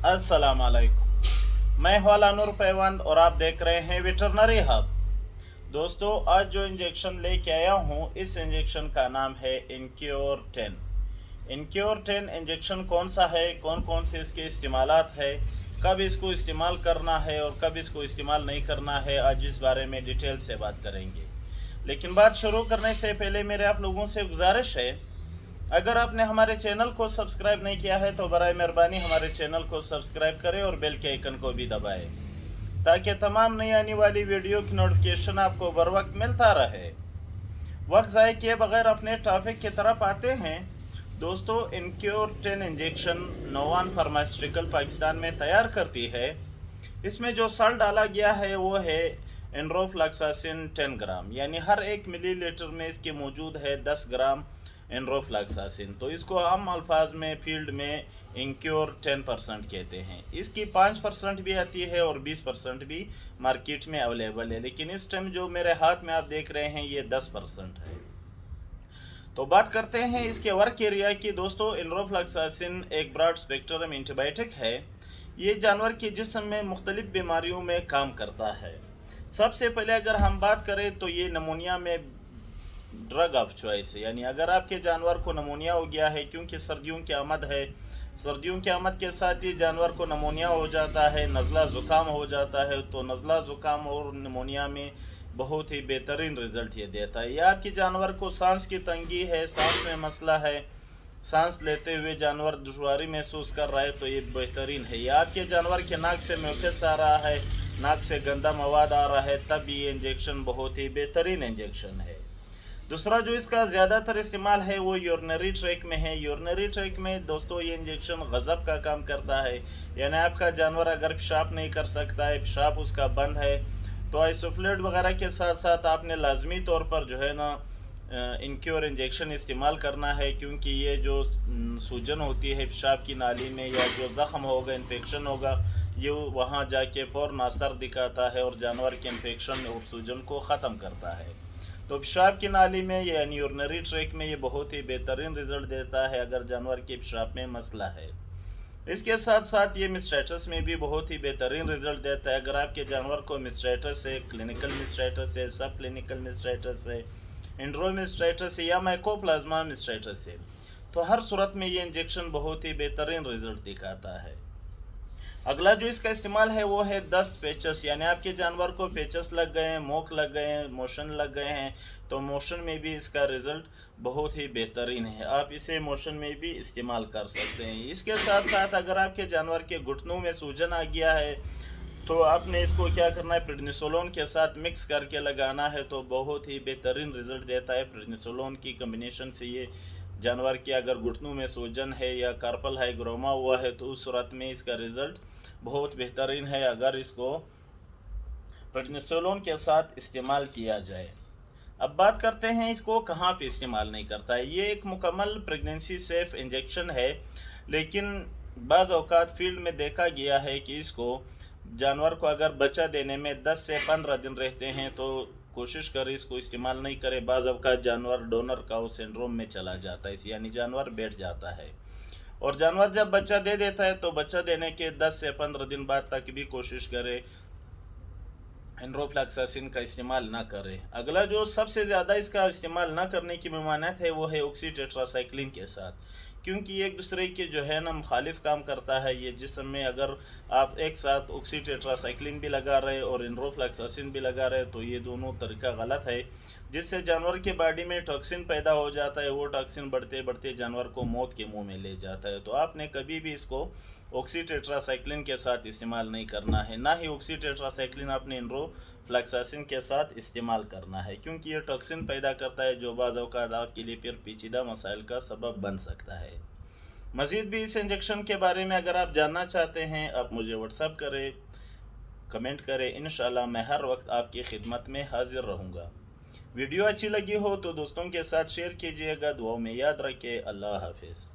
अस्सलाम वालेकुम। मैं हवालानुर पैवंद और आप देख रहे हैं वेटरनरी हब। दोस्तों, आज जो इंजेक्शन लेके आया हूँ, इस इंजेक्शन का नाम है इनक्योर 10। इनक्योर 10 इंजेक्शन कौन सा है, कौन कौन से इसके इस्तेमालात है, कब इसको इस्तेमाल करना है और कब इसको इस्तेमाल नहीं करना है, आज इस बारे में डिटेल से बात करेंगे। लेकिन बात शुरू करने से पहले मेरे आप लोगों से गुजारिश है, अगर आपने हमारे चैनल को सब्सक्राइब नहीं किया है तो बराए मेहरबानी हमारे चैनल को सब्सक्राइब करें और बेल के आइकन को भी दबाएं, ताकि तमाम नई आने वाली वीडियो की नोटिफिकेशन आपको बर वक्त मिलता रहे। वक्त ज़ाय किए बगैर अपने टॉपिक की तरफ आते हैं। दोस्तों, इनक्योर 10 इंजेक्शन नोवान फार्मास्यूटिकल पाकिस्तान में तैयार करती है। इसमें जो साल डाला गया है वो है एनरोफ्लैक्सासिन 10 ग्राम, यानी हर 1 मिलीलीटर में इसके मौजूद है 10 ग्राम एनरोफ्लैक्सासिन। तो इसको आम अल्फाज में फील्ड में इनक्योर 10% कहते हैं। इसकी 5% भी आती है और 20% भी मार्केट में अवेलेबल है, लेकिन इस टाइम जो मेरे हाथ में आप देख रहे हैं ये 10% है। तो बात करते हैं इसके वर्क एरिया की। दोस्तों, एनरोफ्लैक्सासिन एक ब्रॉड स्पेक्ट्रम एंटीबायोटिक है। ये जानवर के जिस्म में मुख्तलिफ बीमारियों में काम करता है। सबसे पहले अगर हम बात करें तो ये नमूनिया में ड्रग ऑफ चॉइस है, यानी अगर आपके जानवर को नमूनिया हो गया है, क्योंकि सर्दियों की आमद है, सर्दियों की आमद के साथ ही जानवर को नमूनिया हो जाता है, नज़ला ज़ुकाम हो जाता है, तो नज़ला ज़ुकाम और नमूनिया में बहुत ही बेहतरीन रिज़ल्ट ये देता है। या आपके जानवर को सांस की तंगी है, सांस में मसला है, सांस लेते हुए जानवर दुश्वारी महसूस कर रहा है, तो ये बेहतरीन है। या आपके जानवर के नाक से म्यूकस आ रहा है, नाक से गंदा मवाद आ रहा है, तब ये इंजेक्शन बहुत ही बेहतरीन इंजेक्शन है। दूसरा जो इसका ज़्यादातर इस्तेमाल है वो यूरिनरी ट्रैक में है। यूरिनरी ट्रैक में दोस्तों ये इंजेक्शन गज़ब का काम करता है, यानी आपका जानवर अगर पेशाब नहीं कर सकता है, पेशाब उसका बंद है, तो आइसोफ्लूइड वगैरह के साथ साथ आपने लाजमी तौर पर जो है ना इनक्योर इंजेक्शन इस्तेमाल करना है, क्योंकि ये जो सूजन होती है पेशाब की नाली में या जो ज़ख्म होगा, इन्फेक्शन होगा, ये वहाँ जाके फौरन असर दिखाता है और जानवर के इन्फेक्शन और सूजन को ख़त्म करता है। तो पेशाब की नाली में यानी यूरिनरी ट्रैक में ये बहुत ही बेहतरीन रिजल्ट देता है अगर जानवर के पेशाब में मसला है। इसके साथ साथ ये मिस्टेटस में भी बहुत ही बेहतरीन रिजल्ट देता है। अगर आपके जानवर को मिस्टेटस है, क्लिनिकल मिस्टेटस है, सब क्लिनिकल मिस्टेटस है, इंड्रोमिस्टेटस है या माइकोप्लाज्मा मिस्टेटस है, तो हर सूरत में ये इंजेक्शन बहुत ही बेहतरीन रिजल्ट दिखाता है। अगला जो इसका इस्तेमाल है वो है दस्त पेचस, यानी आपके जानवर को पेचस लग गए हैं, मोक लग गए हैं, मोशन लग गए हैं, तो मोशन में भी इसका रिज़ल्ट बहुत ही बेहतरीन है। आप इसे मोशन में भी इस्तेमाल कर सकते हैं। इसके साथ साथ अगर आपके जानवर के घुटनों में सूजन आ गया है तो आपने इसको क्या करना है, प्रेडनिसोलोन के साथ मिक्स करके लगाना है, तो बहुत ही बेहतरीन रिज़ल्ट देता है। प्रेडनिसोलोन की कम्बिनेशन से ये जानवर की अगर घुटनों में सूजन है या कार्पल हाइग्रोमा हुआ है तो उस सूरत में इसका रिज़ल्ट बहुत बेहतरीन है अगर इसको प्रेडनिसोलोन के साथ इस्तेमाल किया जाए। अब बात करते हैं इसको कहाँ पे इस्तेमाल नहीं करता है। ये एक मुकम्मल प्रेगनेंसी सेफ इंजेक्शन है, लेकिन बाज़ औक़ात फील्ड में देखा गया है कि इसको जानवर को अगर बच्चा देने में 10 से 15 दिन रहते हैं तो कोशिश करें इसको इस्तेमाल नहीं करें। बाज़ औक़ात जानवर डोनर काउ सिंड्रोम में चला जाता है, यानी जानवर बैठ जाता है, और जानवर जब बच्चा दे देता है तो बच्चा देने के 10 से 15 दिन बाद तक भी कोशिश करें एनरोफ्लैक्सासिन का इस्तेमाल ना करें। अगला जो सबसे ज़्यादा इसका इस्तेमाल ना करने की ममानियत है वो है ऑक्सीटेट्रासाइक्लिन के साथ, क्योंकि ये एक दूसरे के जो है ना मुखालिफ काम करता है। ये जिस्म में अगर आप एक साथ ऑक्सीटेट्रासाइक्लिन भी लगा रहे और एनरोफ्लैक्सासिन भी लगा रहे तो ये दोनों तरीका गलत है, जिससे जानवर के बॉडी में टॉक्सिन पैदा हो जाता है। वो टॉक्सिन बढ़ते बढ़ते जानवर को मौत के मुंह में ले जाता है। तो आपने कभी भी इसको ऑक्सीटेट्रासाइक्लिन के साथ इस्तेमाल नहीं करना है, ना ही ऑक्सीटेट्रासाइक्लिन आपने एनरोफ्लैक्सासिन के साथ इस्तेमाल करना है, क्योंकि ये टॉक्सिन पैदा करता है जो बाज़ औक़ात आपके लिए फिर पेचीदा मसाइल का सबब बन सकता है। मज़ीद भी इस इंजेक्शन के बारे में अगर आप जानना चाहते हैं आप मुझे व्हाट्सएप करें, कमेंट करें, इंशाल्लाह मैं हर वक्त आपकी खिदमत में हाजिर रहूँगा। वीडियो अच्छी लगी हो तो दोस्तों के साथ शेयर कीजिएगा। दुआओं में याद रखें। अल्लाह हाफिज़।